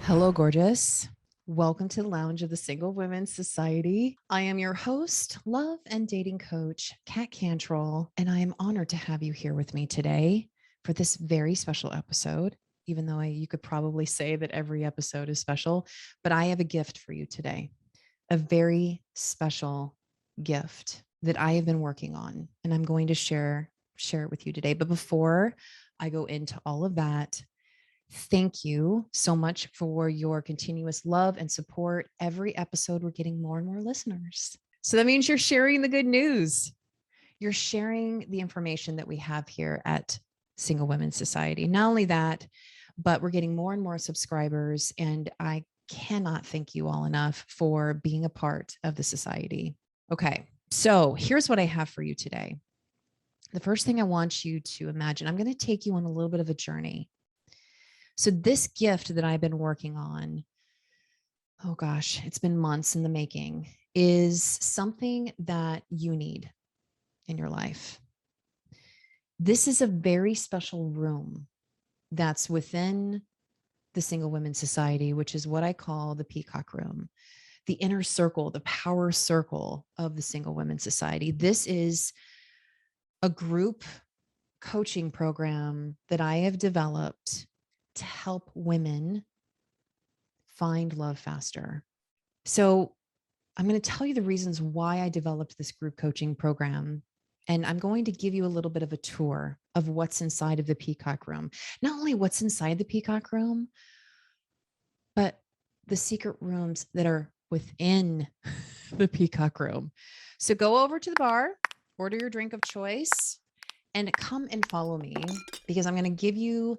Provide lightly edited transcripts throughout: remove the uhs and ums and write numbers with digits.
Hello, gorgeous. Welcome to the Lounge of the Single Women's Society. I am your host, love and dating coach, Kat Cantrell, and I am honored to have you here with me today for this very special episode. Even though you could probably say that every episode is special, but I have a gift for you today, a very special gift that I have been working on, and I'm going to share it with you today. But before I go into all of that, thank you so much for your continuous love and support. Every episode, we're getting more and more listeners. So that means you're sharing the good news. You're sharing the information that we have here at Single Women's Society. Not only that, but we're getting more and more subscribers. And I cannot thank you all enough for being a part of the society. Okay, so here's what I have for you today. The first thing I want you to imagine, I'm going to take you on a little bit of a journey. So this gift that I've been working on, oh gosh, it's been months in the making, is something that you need in your life. This is a very special room that's within the Single Women's Society, which is what I call the Peacock Room, the inner circle, the power circle of the Single Women's Society. This is a group coaching program that I have developed to help women find love faster. So I'm going to tell you the reasons why I developed this group coaching program. And I'm going to give you a little bit of a tour of what's inside of the Peacock Room. Not only what's inside the Peacock Room, but the secret rooms that are within the Peacock Room. So go over to the bar, order your drink of choice, and come and follow me, because I'm going to give you,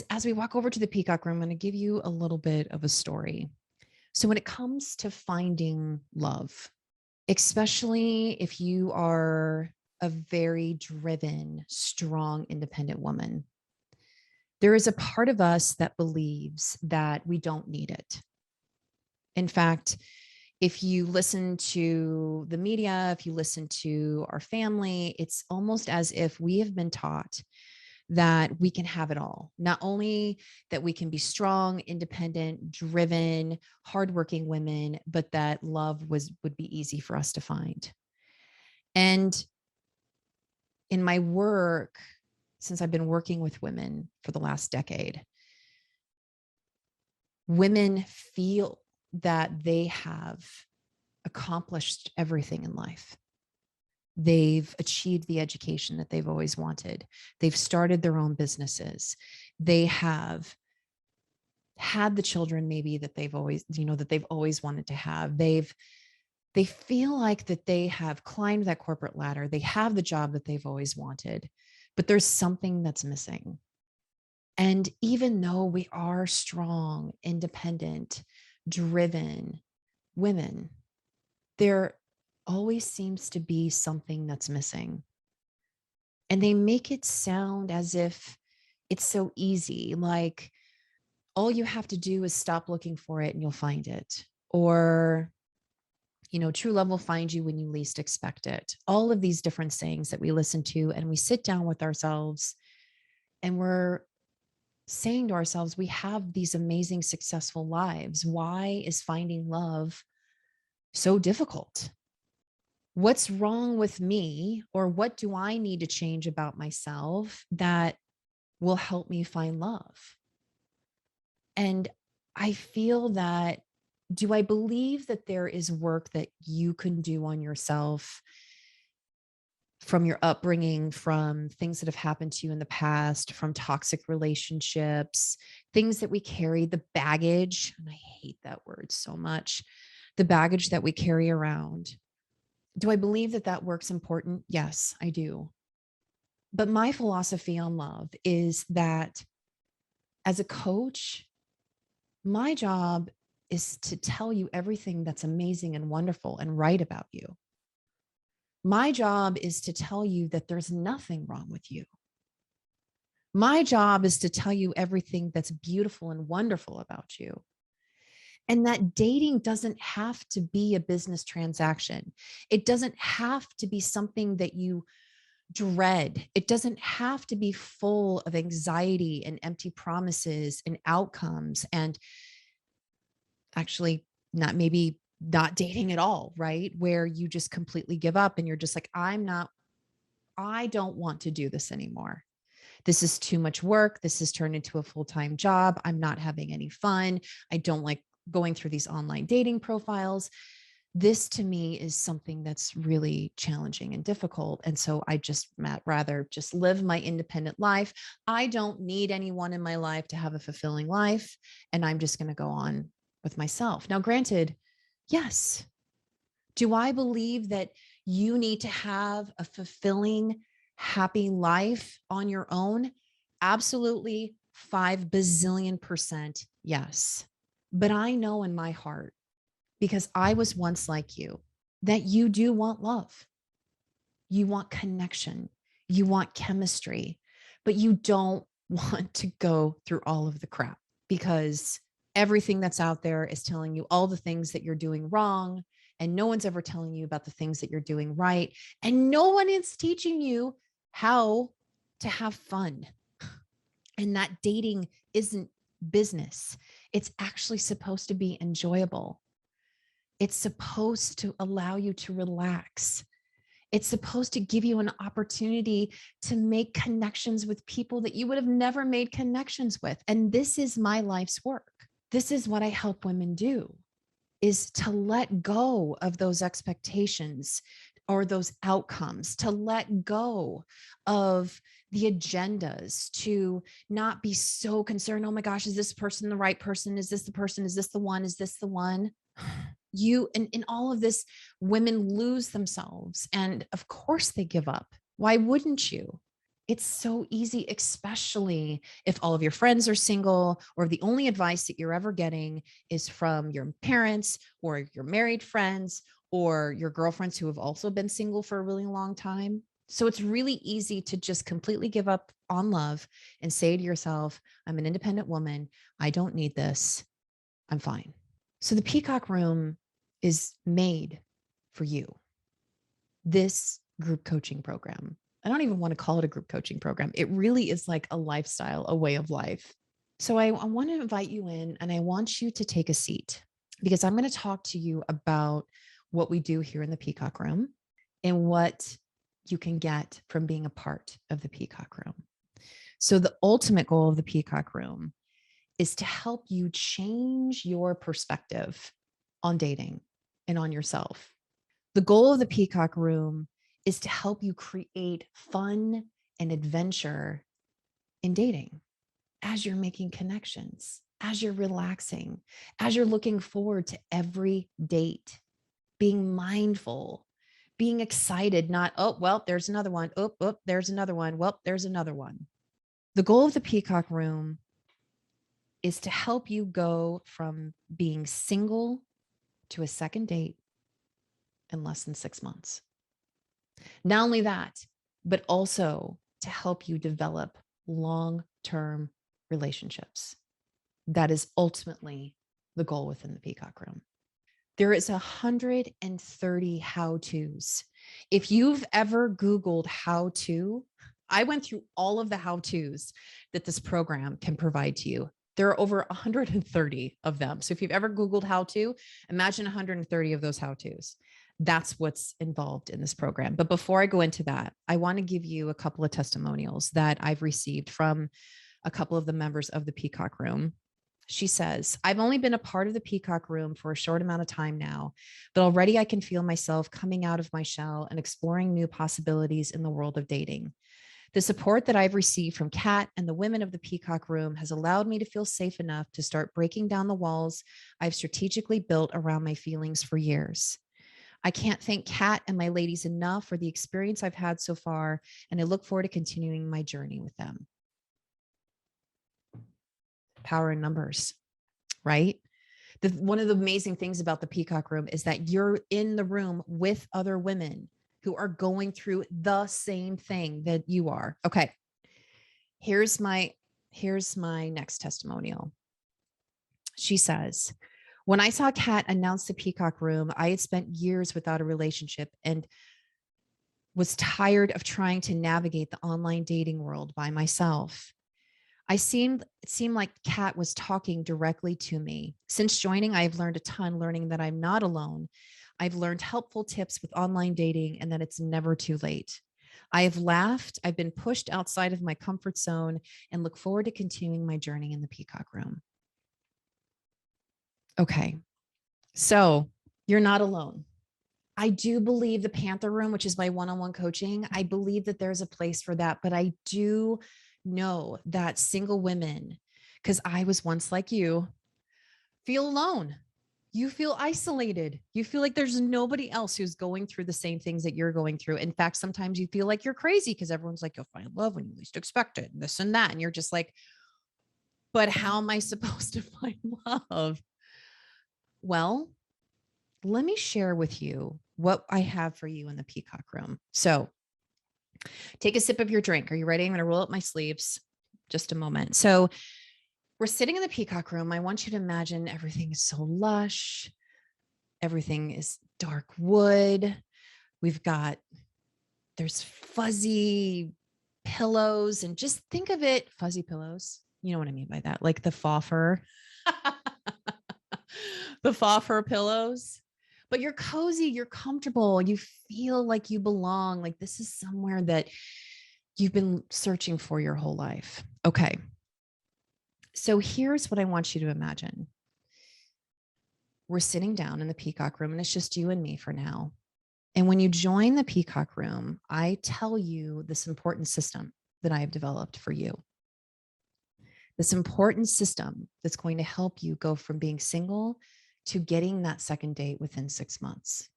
as we walk over to the Peacock Room, I'm going to give you a little bit of a story. So when it comes to finding love, especially if you are a very driven, strong, independent woman, there is a part of us that believes that we don't need it. In fact, if you listen to the media, if you listen to our family, it's almost as if we have been taught that we can have it all. Not only that we can be strong, independent, driven, hardworking women, but that love would be easy for us to find. And in my work, since I've been working with women for the last decade, women feel that they have accomplished everything in life. They've achieved the education that they've always wanted. They've started their own businesses. They have had the children maybe that they've always wanted to have. They feel like that they have climbed that corporate ladder. They have the job that they've always wanted, but there's something that's missing. And even though we are strong, independent, driven women, there always seems to be something that's missing. And they make it sound as if it's so easy, like all you have to do is stop looking for it and you'll find it. Or, true love will find you when you least expect it. All of these different sayings that we listen to, and we sit down with ourselves and we're saying to ourselves, we have these amazing, successful lives. Why is finding love so difficult? What's wrong with me, or what do I need to change about myself that will help me find love? And I feel that, do I believe that there is work that you can do on yourself from your upbringing, from things that have happened to you in the past, from toxic relationships, things that we carry, the baggage, and I hate that word so much, the baggage that we carry around. Do I believe that that work's important? Yes, I do. But my philosophy on love is that as a coach, my job is to tell you everything that's amazing and wonderful and right about you. My job is to tell you that there's nothing wrong with you. My job is to tell you everything that's beautiful and wonderful about you. And that dating doesn't have to be a business transaction. It doesn't have to be something that you dread. It doesn't have to be full of anxiety and empty promises and outcomes and actually not dating at all, right? Where you just completely give up and you're just like, I don't want to do this anymore. This is too much work. This has turned into a full-time job. I'm not having any fun. I don't like going through these online dating profiles. This to me is something that's really challenging and difficult. And so I just rather just live my independent life. I don't need anyone in my life to have a fulfilling life. And I'm just going to go on with myself. Now, granted, yes. Do I believe that you need to have a fulfilling, happy life on your own? Absolutely, 5 bazillion% yes. But I know in my heart, because I was once like you, that you do want love. You want connection. You want chemistry, but you don't want to go through all of the crap because everything that's out there is telling you all the things that you're doing wrong. And no one's ever telling you about the things that you're doing right. And no one is teaching you how to have fun. And that dating isn't business. It's actually supposed to be enjoyable. It's supposed to allow you to relax. It's supposed to give you an opportunity to make connections with people that you would have never made connections with. And this is my life's work. This is what I help women do, is to let go of those expectations or those outcomes, to let go of the agendas, to not be so concerned, oh my gosh, is this person the right person? Is this the person? Is this the one? Is this the one? You and in all of this, women lose themselves. And of course they give up. Why wouldn't you? It's so easy, especially if all of your friends are single or the only advice that you're ever getting is from your parents or your married friends or your girlfriends who have also been single for a really long time. So it's really easy to just completely give up on love and say to yourself, I'm an independent woman. I don't need this. I'm fine. So the Peacock Room is made for you. This group coaching program, I don't even want to call it a group coaching program. It really is like a lifestyle, a way of life. So I want to invite you in and I want you to take a seat because I'm going to talk to you about what we do here in the Peacock Room and what you can get from being a part of the Peacock Room. So the ultimate goal of the Peacock Room is to help you change your perspective on dating and on yourself. The goal of the Peacock Room is to help you create fun and adventure in dating as you're making connections, as you're relaxing, as you're looking forward to every date, being mindful, being excited, not, oh, well, there's another one. Oh, there's another one. Well, there's another one. The goal of the Peacock Room is to help you go from being single to a second date in less than 6 months. Not only that, but also to help you develop long-term relationships. That is ultimately the goal within the Peacock Room. There is 130 how-tos. If you've ever Googled how to, I went through all of the how-tos that this program can provide to you. There are over 130 of them. So if you've ever Googled how to, imagine 130 of those how-tos. That's what's involved in this program. But before I go into that, I want to give you a couple of testimonials that I've received from a couple of the members of the Peacock Room. She says, I've only been a part of the Peacock Room for a short amount of time now, but already I can feel myself coming out of my shell and exploring new possibilities in the world of dating. The support that I've received from Kat and the women of the Peacock Room has allowed me to feel safe enough to start breaking down the walls I've strategically built around my feelings for years. I can't thank Kat and my ladies enough for the experience I've had so far, and I look forward to continuing my journey with them. Power in numbers, right? One of the amazing things about the Peacock Room is that you're in the room with other women who are going through the same thing that you are. Okay. Here's my next testimonial. She says, when I saw Kat announce the Peacock Room, I had spent years without a relationship and was tired of trying to navigate the online dating world by myself. It seemed like Kat was talking directly to me. Since joining, I've learned a ton, learning that I'm not alone. I've learned helpful tips with online dating and that it's never too late. I have laughed, I've been pushed outside of my comfort zone, and look forward to continuing my journey in the Peacock Room. Okay, so you're not alone. I do believe the Panther Room, which is my one-on-one coaching, I believe that there's a place for that. But I do know that single women, because I was once like you, feel alone. You feel isolated. You feel like there's nobody else who's going through the same things that you're going through. In fact, sometimes you feel like you're crazy because everyone's like, you'll find love when you least expect it, and this and that. And you're just like, but how am I supposed to find love? Well, let me share with you what I have for you in the Peacock Room. So take a sip of your drink. Are you ready? I'm going to roll up my sleeves. Just a moment. So we're sitting in the Peacock Room. I want you to imagine everything is so lush. Everything is dark wood. There's fuzzy pillows, and just think of it, fuzzy pillows. You know what I mean by that? Like the faux fur, the faux fur pillows. But you're cozy, you're comfortable, you feel like you belong. Like this is somewhere that you've been searching for your whole life. Okay. So here's what I want you to imagine. We're sitting down in the Peacock Room, and it's just you and me for now. And when you join the Peacock Room, I tell you this important system that I have developed for you. This important system that's going to help you go from being single to getting that second date within 6 months.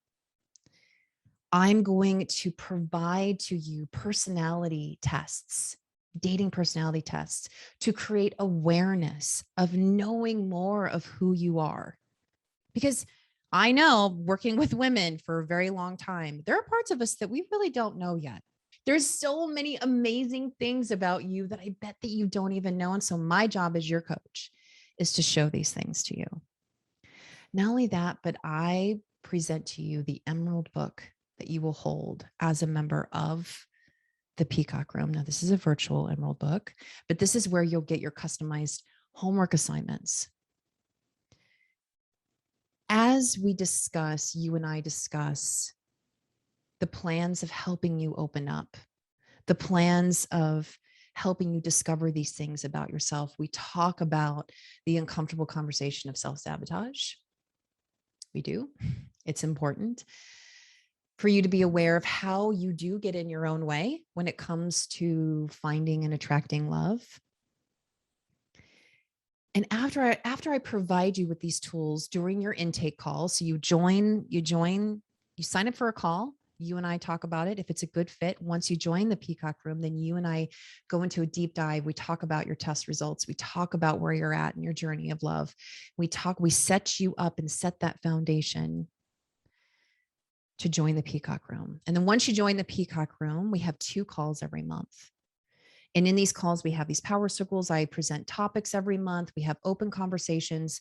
I'm going to provide to you personality tests, dating personality tests, to create awareness of knowing more of who you are. Because I know, working with women for a very long time, there are parts of us that we really don't know yet. There's so many amazing things about you that I bet that you don't even know. And so my job as your coach is to show these things to you. Not only that, but I present to you the Emerald book that you will hold as a member of the Peacock Room. Now, this is a virtual Emerald book, but this is where you'll get your customized homework assignments. As we discuss, you and I discuss the plans of helping you open up, the plans of helping you discover these things about yourself. We talk about the uncomfortable conversation of self-sabotage. We do. It's important for you to be aware of how you do get in your own way when it comes to finding and attracting love. And after I provide you with these tools during your intake call, so you sign up for a call. You and I talk about it. If it's a good fit, once you join the Peacock Room, then you and I go into a deep dive. We talk about your test results. We talk about where you're at in your journey of love. We set you up and set that foundation to join the Peacock Room. And then once you join the Peacock Room, we have 2 calls every month. And in these calls, we have these power circles. I present topics every month. We have open conversations.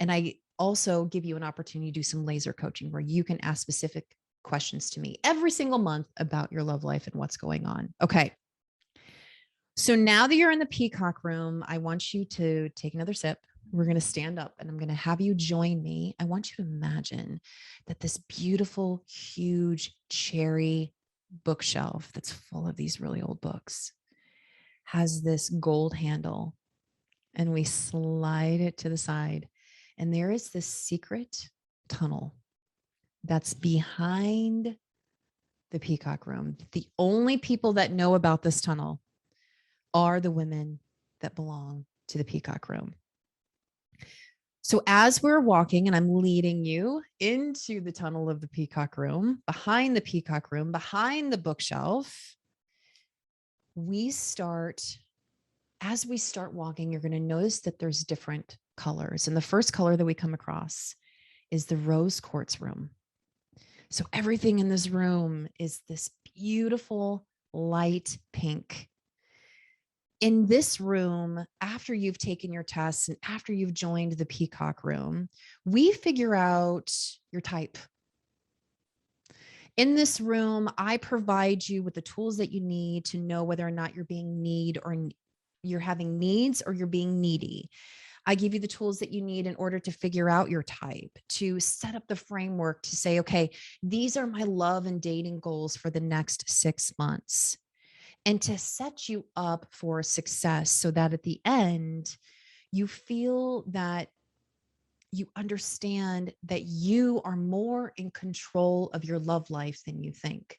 And I also give you an opportunity to do some laser coaching where you can ask specific questions to me every single month about your love life and what's going on. Okay. So now that you're in the Peacock Room, I want you to take another sip. We're going to stand up and I'm going to have you join me. I want you to imagine that this beautiful, huge cherry bookshelf that's full of these really old books has this gold handle, and we slide it to the side. And there is this secret tunnel that's behind the Peacock Room. The only people that know about this tunnel are the women that belong to the Peacock Room. So as we're walking and I'm leading you into the tunnel of the Peacock Room, behind the Peacock Room, behind the bookshelf, as we start walking, you're going to notice that there's different colors. And the first color that we come across is the rose quartz room. So everything in this room is this beautiful light pink. In this room, after you've taken your tests and after you've joined the Peacock Room, we figure out your type. In this room, I provide you with the tools that you need to know whether or not you're being you're having needs or you're being needy. I give you the tools that you need in order to figure out your type, to set up the framework to say, okay, these are my love and dating goals for the next 6 months, and to set you up for success so that at the end, you feel that you understand that you are more in control of your love life than you think.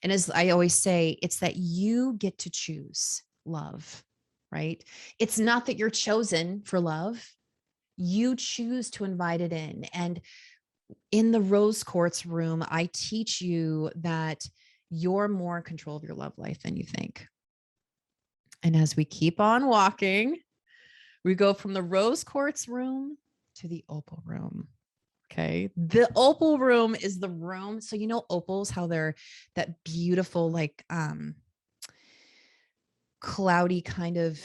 And as I always say, it's that you get to choose love, right? It's not that you're chosen for love. You choose to invite it in. And in the rose quartz room, I teach you that you're more in control of your love life than you think. And as we keep on walking, we go from the rose quartz room to the opal room. Okay. The opal room is the room. So, opals, how they're that beautiful, like, cloudy kind of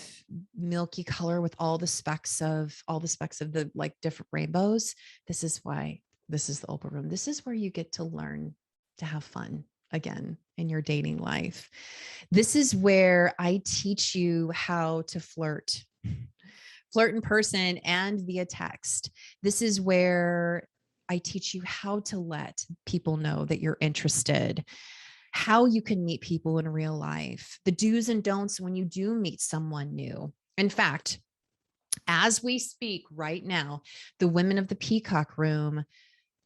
milky color with all the specks of the like different rainbows. This is why this is the opal room. This is where you get to learn to have fun again in your dating life. This is where I teach you how to flirt in person and via text. This is where I teach you how to let people know that you're interested, how you can meet people in real life, the do's and don'ts when you do meet someone new. In fact, as we speak right now, the women of the Peacock Room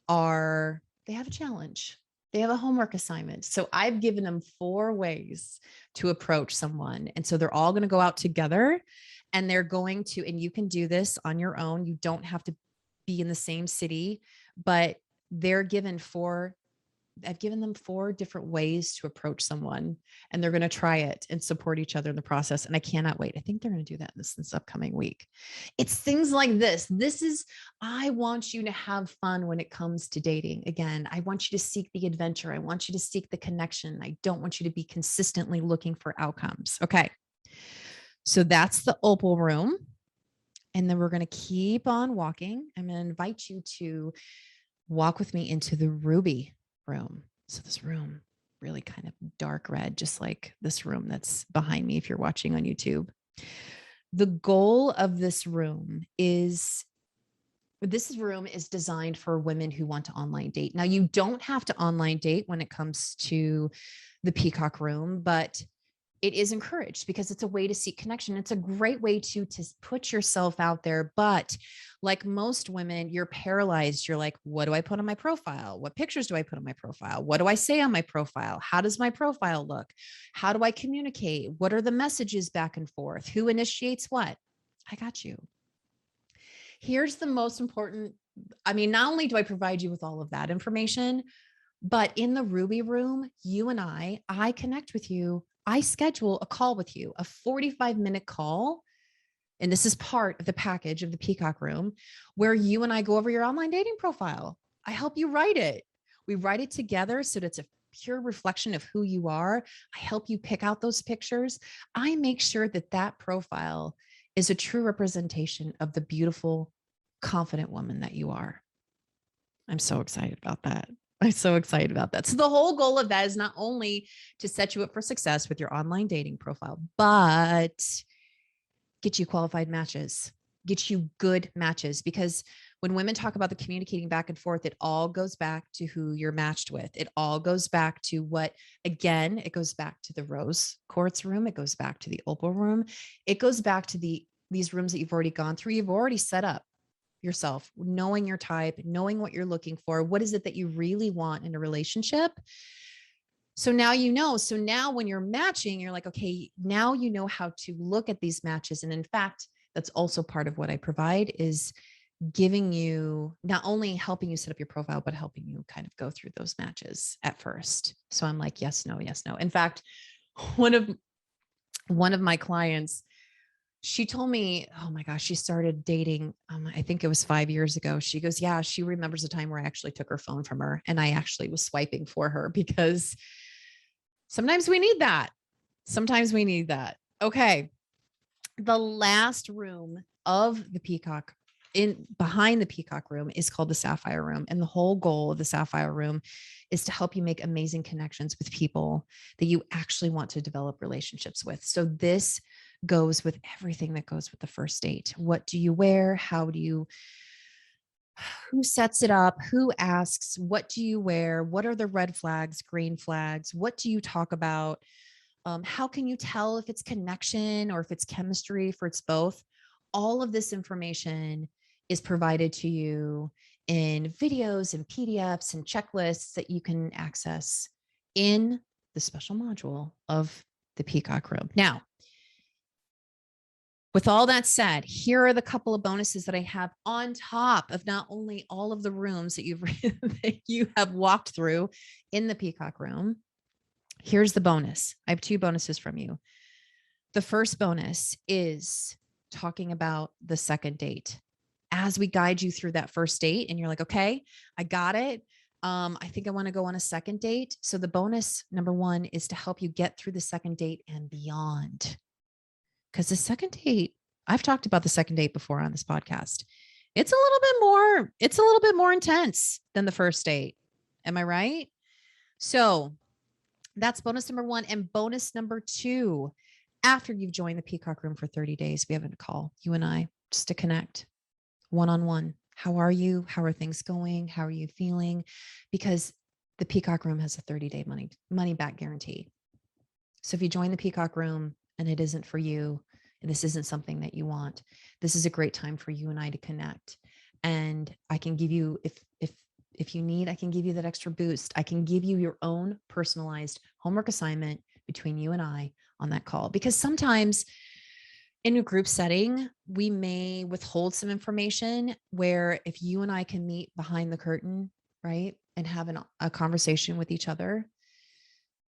they have a challenge. They have a homework assignment. So I've given them 4 ways to approach someone. And so they're all going to go out together and they're going to, and you can do this on your own. You don't have to be in the same city, but I've given them 4 different ways to approach someone, and they're going to try it and support each other in the process. And I cannot wait. I think they're going to do that this upcoming week. It's things like this. I want you to have fun when it comes to dating. Again, I want you to seek the adventure. I want you to seek the connection. I don't want you to be consistently looking for outcomes. Okay. So that's the opal room. And then we're going to keep on walking. I'm going to invite you to walk with me into the ruby room. So this room, really kind of dark red, just like this room that's behind me if you're watching on YouTube. The goal of this room is designed for women who want to online date. Now, you don't have to online date when it comes to the Peacock Room, but it is encouraged because it's a way to seek connection. It's a great way to put yourself out there. But like most women, you're paralyzed. You're like, what do I put on my profile? What pictures do I put on my profile? What do I say on my profile? How does my profile look? How do I communicate? What are the messages back and forth? Who initiates what? I got you. Here's the most important. I mean, not only do I provide you with all of that information, but in the Ruby Room, you and I connect with you. I schedule a call with you, a 45-minute call. And this is part of the package of the Peacock Room where you and I go over your online dating profile. I help you write it. We write it together so that it's a pure reflection of who you are. I help you pick out those pictures. I make sure that that profile is a true representation of the beautiful, confident woman that you are. I'm so excited about that. I'm so excited about that. So the whole goal of that is not only to set you up for success with your online dating profile, but get you qualified matches, get you good matches. Because when women talk about the communicating back and forth, it all goes back to who you're matched with. It all goes back to it goes back to the rose quartz room. It goes back to the opal room. It goes back to these rooms that you've already gone through. You've already set up yourself, knowing your type, knowing what you're looking for. What is it that you really want in a relationship? So now you know. So now when you're matching, you're like, okay, now you know how to look at these matches. And in fact, that's also part of what I provide is giving you, not only helping you set up your profile, but helping you kind of go through those matches at first. So I'm like, yes, no, yes, no. In fact, one of my clients, she told me, oh my gosh, she started dating. I think it was 5 years ago. She goes, yeah, she remembers a time where I actually took her phone from her and I actually was swiping for her because sometimes we need that. Okay. The last room of the Peacock behind the Peacock Room is called the Sapphire Room. And the whole goal of the Sapphire Room is to help you make amazing connections with people that you actually want to develop relationships with. So this goes with everything that goes with the first date. What do you wear? Who sets it up? Who asks? What do you wear? What are the red flags, green flags? What do you talk about? How can you tell if it's connection or if it's chemistry, if it's both? All of this information is provided to you in videos and PDFs and checklists that you can access in the special module of the Peacock Room. Now, with all that said, here are the couple of bonuses that I have on top of not only all of the rooms that that you have walked through in the Peacock Room. Here's the bonus. I have 2 bonuses from you. The first bonus is talking about the second date. As we guide you through that first date and you're like, okay, I got it. I think I want to go on a second date. So the bonus number 1 is to help you get through the second date and beyond. Because the second date, I've talked about the second date before on this podcast. It's a little bit more intense than the first date. Am I right? So that's bonus number 1. And bonus number 2, after you've joined the Peacock Room for 30 days, we have a call, you and I, just to connect one-on-one. How are you? How are things going? How are you feeling? Because the Peacock Room has a 30-day money back guarantee. So if you join the Peacock Room and it isn't for you, and this isn't something that you want, this is a great time for you and I to connect. And I can give you, if you need, I can give you that extra boost. I can give you your own personalized homework assignment between you and I on that call. Because sometimes in a group setting, we may withhold some information where if you and I can meet behind the curtain, right, and have a conversation with each other,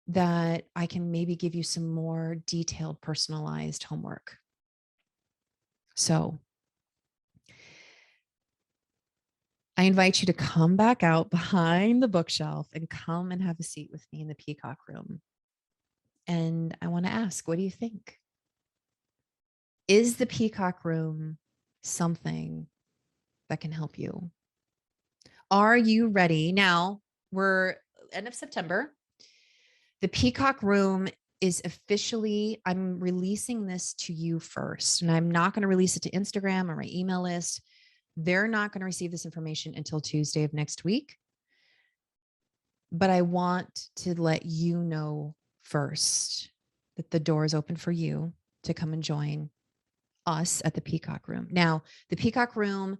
that I can maybe give you some more detailed, personalized homework. So I invite you to come back out behind the bookshelf and come and have a seat with me in the Peacock Room. And I want to ask, what do you think? Is the Peacock Room something that can help you? Are you ready? Now, we're end of September. The Peacock Room is officially, I'm releasing this to you first, and I'm not going to release it to Instagram or my email list. They're not going to receive this information until Tuesday of next week. But I want to let you know first that the door is open for you to come and join us at the Peacock Room. Now, the Peacock Room,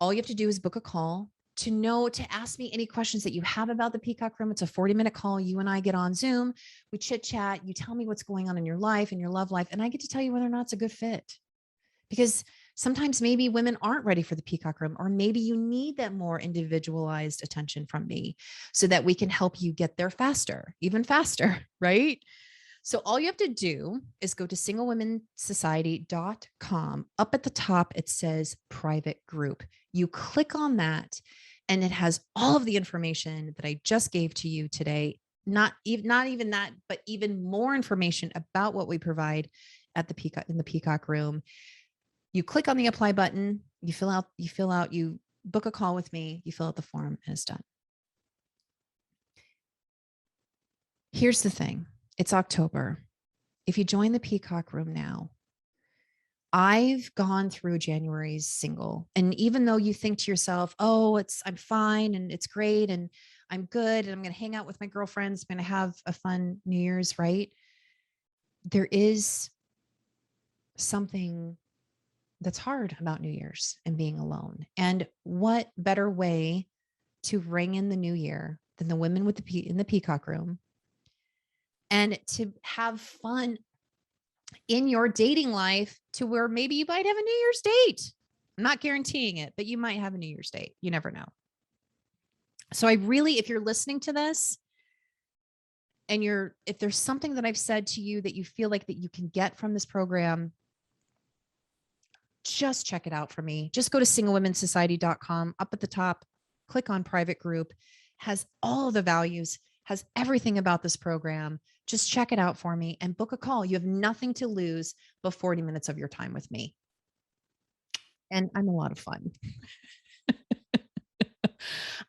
all you have to do is book a call to ask me any questions that you have about the Peacock Room. It's a 40-minute call. You and I get on Zoom, we chit chat, you tell me what's going on in your life and your love life, and I get to tell you whether or not it's a good fit. Because sometimes maybe women aren't ready for the Peacock Room, or maybe you need that more individualized attention from me so that we can help you get there faster, even faster, right? So all you have to do is go to singlewomensociety.com. Up at the top, it says private group. You click on that and it has all of the information that I just gave to you today. Not even that, but even more information about what we provide at the Peacock Room. You click on the apply button, you fill out, you book a call with me, you fill out the form, and it's done. Here's the thing. It's October. If you join the Peacock Room now, I've gone through January's single. And even though you think to yourself, oh, I'm fine and it's great and I'm good and I'm going to hang out with my girlfriends, I'm going to have a fun New Year's, right? There is something that's hard about New Year's and being alone. And what better way to ring in the new year than the women in the Peacock Room, and to have fun in your dating life to where maybe you might have a New Year's date. I'm not guaranteeing it, but you might have a New Year's date. You never know. So if you're listening to this and if there's something that I've said to you that you feel like that you can get from this program, just check it out for me. Just go to singlewomensociety.com. Up at the top, click on private group, has all of the values, has everything about this program. Just check it out for me and book a call. You have nothing to lose but 40 minutes of your time with me. And I'm a lot of fun.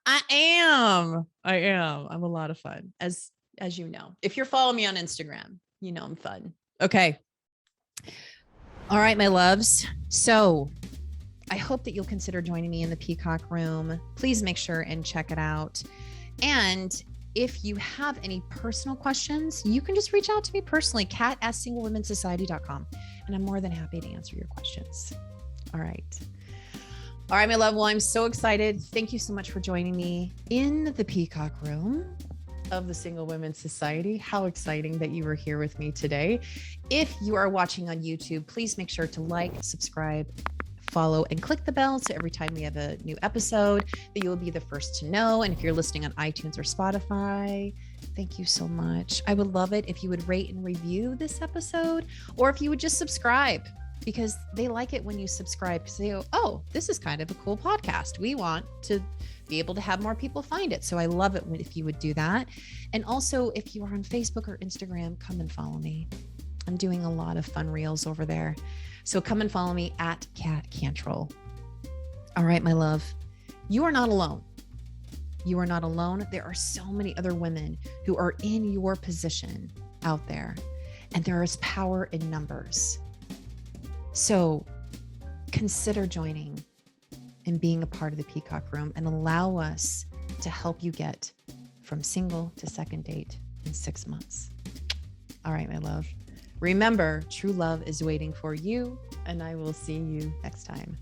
I am. I'm a lot of fun, as you know. If you're following me on Instagram, you know I'm fun. Okay. All right, my loves. So I hope that you'll consider joining me in the Peacock Room. Please make sure and check it out. And if you have any personal questions, you can just reach out to me personally, kat@singlewomensociety.com. And I'm more than happy to answer your questions. All right. All right, my love. Well, I'm so excited. Thank you so much for joining me in the Peacock Room of the Single Women's Society. How exciting that you were here with me today. If you are watching on YouTube, please make sure to like, subscribe, follow, and click the bell so every time we have a new episode that you will be the first to know. And if you're listening on iTunes or Spotify, thank you so much. I would love it if you would rate and review this episode, or if you would just subscribe, because they like it when you subscribe, because they go, oh, this is kind of a cool podcast. We want to be able to have more people find it. So I love it if you would do that. And also, if you are on Facebook or Instagram, come and follow me. I'm doing a lot of fun reels over there. So come and follow me at Kat Cantrell. All right, my love, you are not alone. You are not alone. There are so many other women who are in your position out there, and there is power in numbers. So consider joining and being a part of the Peacock Room, and allow us to help you get from single to second date in 6 months. All right, my love. Remember, true love is waiting for you, and I will see you next time.